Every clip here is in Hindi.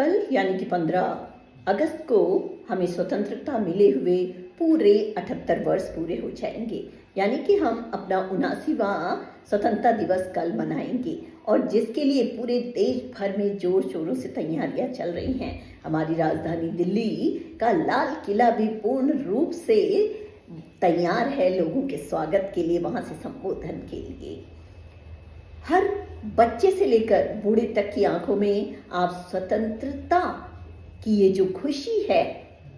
कल यानी कि 15 अगस्त को हमें स्वतंत्रता मिले हुए पूरे 78 वर्ष पूरे हो जाएंगे। यानी कि हम अपना 79वां स्वतंत्रता दिवस कल मनाएंगे और जिसके लिए पूरे देश भर में जोर शोरों से तैयारियां चल रही हैं। हमारी राजधानी दिल्ली का लाल किला भी पूर्ण रूप से तैयार है लोगों के स्वागत के लिए, वहां से संबोधन के लिए। हर बच्चे से लेकर बूढ़े तक की आंखों में आप स्वतंत्रता की ये जो खुशी है,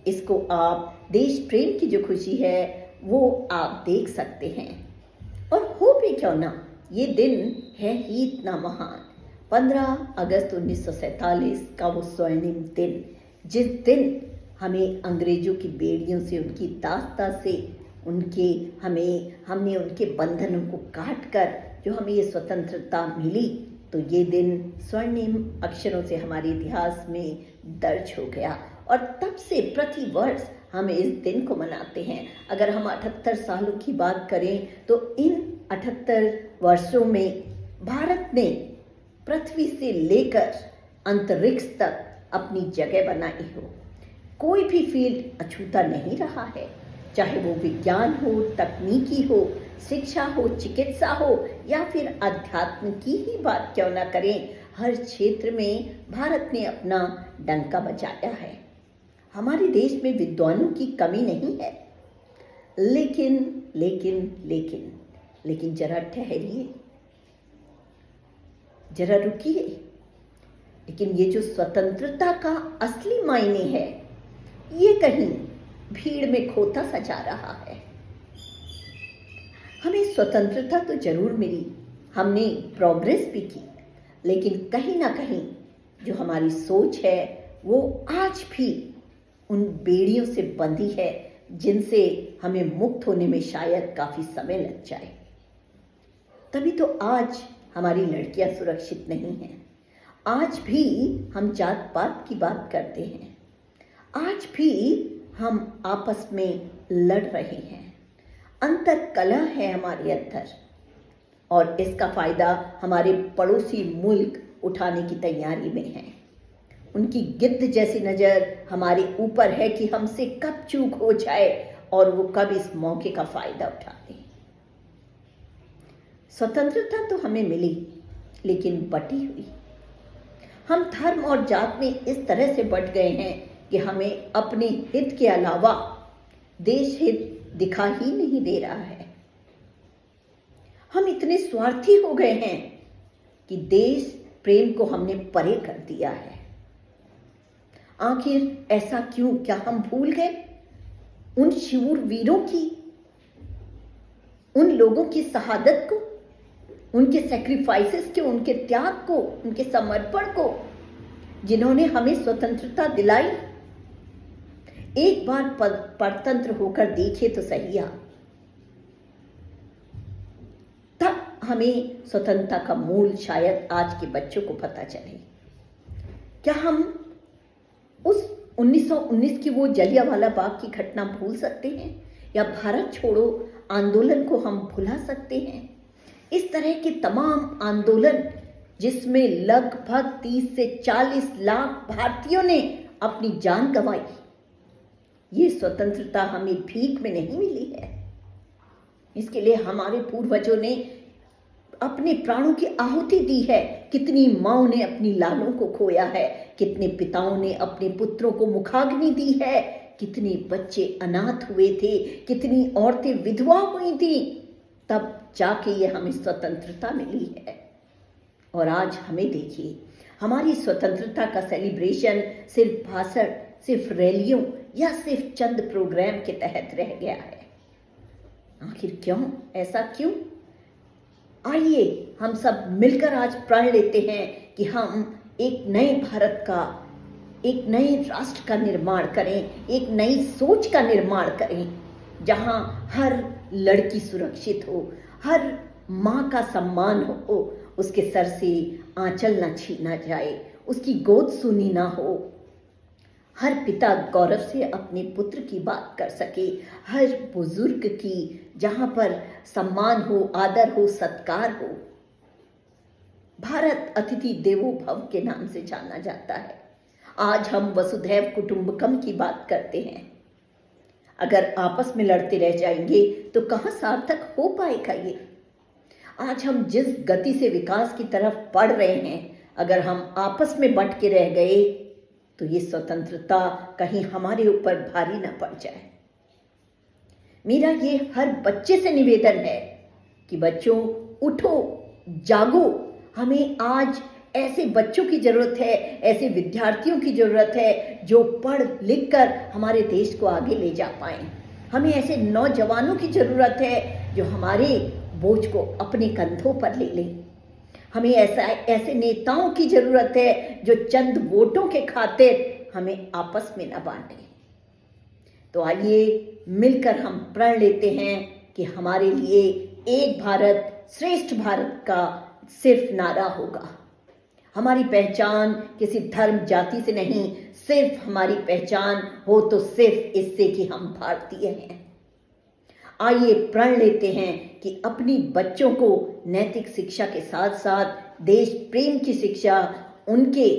इसको आप देश प्रेम की जो खुशी है वो आप देख सकते हैं। और हो भी क्यों ना, ये दिन है ही इतना महान, 15 अगस्त 1947 का वो स्वर्णिम दिन, जिस दिन हमें अंग्रेजों की बेड़ियों से, उनकी दास्ता से, हमने उनके बंधनों को काट कर जो हमें ये स्वतंत्रता मिली। तो ये दिन स्वर्णिम अक्षरों से हमारे इतिहास में दर्ज हो गया और तब से प्रति वर्ष हम इस दिन को मनाते हैं। अगर हम 78 सालों की बात करें तो इन 78 वर्षों में भारत ने पृथ्वी से लेकर अंतरिक्ष तक अपनी जगह बनाई हो। कोई भी फील्ड अछूता नहीं रहा है, चाहे वो विज्ञान हो, तकनीकी हो, शिक्षा हो, चिकित्सा हो या फिर अध्यात्म की ही बात क्यों ना करें, हर क्षेत्र में भारत ने अपना डंका बजाया है। हमारे देश में विद्वानों की कमी नहीं है, लेकिन जरा ठहरिए, जरा रुकिए। लेकिन ये जो स्वतंत्रता का असली मायने है, ये कहीं भीड़ में खोता सा जा रहा है। हमें स्वतंत्रता तो जरूर मिली, हमने प्रोग्रेस भी की, लेकिन कहीं ना कहीं जो हमारी सोच है वो आज भी उन बेड़ियों से बंधी है जिनसे हमें मुक्त होने में शायद काफी समय लग जाए। तभी तो आज हमारी लड़कियां सुरक्षित नहीं हैं। आज भी हम जात पात की बात करते हैं, आज भी हम आपस में लड़ रहे हैं, अंतर कलह है हमारे अंदर और इसका फायदा हमारे पड़ोसी मुल्क उठाने की तैयारी में है। उनकी गिद्ध जैसी नजर हमारे ऊपर है कि हमसे कब चूक हो जाए और वो कब इस मौके का फायदा उठा लें। स्वतंत्रता तो हमें मिली, लेकिन बटी हुई। हम धर्म और जात में इस तरह से बट गए हैं कि हमें अपने हित के अलावा देश हित दिखा ही नहीं दे रहा है। हम इतने स्वार्थी हो गए हैं कि देश प्रेम को हमने परे कर दिया है। आखिर ऐसा क्यों? क्या हम भूल गए उन शूरवीरों की, उन लोगों की शहादत को, उनके सैक्रिफाइसेस को, उनके त्याग को, उनके समर्पण को, जिन्होंने हमें स्वतंत्रता दिलाई? एक बार परतंत्र होकर देखिए तो सही आप, तब हमें स्वतंत्रता का मूल शायद आज के बच्चों को पता चले। क्या हम उस 1919 की वो जलियांवाला बाग की घटना भूल सकते हैं या भारत छोड़ो आंदोलन को हम भुला सकते हैं? इस तरह के तमाम आंदोलन जिसमें लगभग 30 से 40 लाख भारतीयों ने अपनी जान गंवाई, ये स्वतंत्रता हमें भीख में नहीं मिली है। इसके लिए हमारे पूर्वजों ने अपने प्राणों की आहुति दी है। कितनी माओं ने अपनी लालों को खोया है, कितने पिताओं ने अपने पुत्रों को मुखाग्नि दी है, कितने बच्चे अनाथ हुए थे, कितनी औरतें विधवा हुई थी, तब जाके ये हमें स्वतंत्रता मिली है। और आज हमें देखिए, हमारी स्वतंत्रता का सेलिब्रेशन सिर्फ भाषण, सिर्फ रैलियों या सिर्फ चंद प्रोग्राम के तहत रह गया है। आखिर क्यों? ऐसा क्यों? आइए हम सब मिलकर आज प्रण लेते हैं कि हम एक नए भारत का, एक नए राष्ट्र का निर्माण करें, एक नई सोच का निर्माण करें, जहां हर लड़की सुरक्षित हो, हर माँ का सम्मान हो, उसके सर से आंचल ना छीना जाए, उसकी गोद सूनी ना हो, हर पिता गौरव से अपने पुत्र की बात कर सके, हर बुजुर्ग की जहां पर सम्मान हो, आदर हो, सत्कार हो। भारत अतिथि देवो भव के नाम से जाना जाता है। आज हम वसुधैव कुटुंबकम की बात करते हैं। अगर आपस में लड़ते रह जाएंगे तो कहाँ सार्थक हो पाएगा ये। आज हम जिस गति से विकास की तरफ बढ़ रहे हैं, अगर हम आपस में बंट के रह गए तो ये स्वतंत्रता कहीं हमारे ऊपर भारी ना पड़ जाए। मेरा ये हर बच्चे से निवेदन है कि बच्चों उठो, जागो। हमें आज ऐसे बच्चों की जरूरत है, ऐसे विद्यार्थियों की जरूरत है जो पढ़ लिख कर हमारे देश को आगे ले जा पाएं। हमें ऐसे नौजवानों की जरूरत है जो हमारे बोझ को अपने कंधों पर ले लें। हमें ऐसे नेताओं की जरूरत है जो चंद वोटों के खातिर हमें आपस में न बांटे। तो आइए मिलकर हम प्रण लेते हैं कि हमारे लिए एक भारत श्रेष्ठ भारत का सिर्फ नारा होगा। हमारी पहचान किसी धर्म जाति से नहीं, सिर्फ हमारी पहचान हो तो सिर्फ इससे कि हम भारतीय हैं। आइए प्रण लेते हैं कि अपनी बच्चों को नैतिक शिक्षा के साथ साथ देश प्रेम की शिक्षा उनके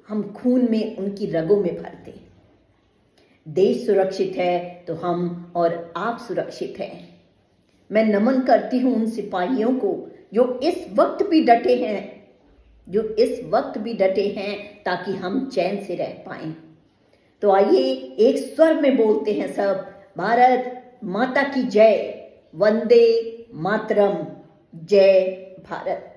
हम खून में, उनकी रगों में भर दें। देश सुरक्षित है तो हम और आप सुरक्षित हैं। मैं नमन करती हूं उन सिपाहियों को जो इस वक्त भी डटे हैं ताकि हम चैन से रह पाएं। तो आइए एक स्वर में बोलते हैं सब, भारत माता की जय, वंदे मातरम, जय भारत।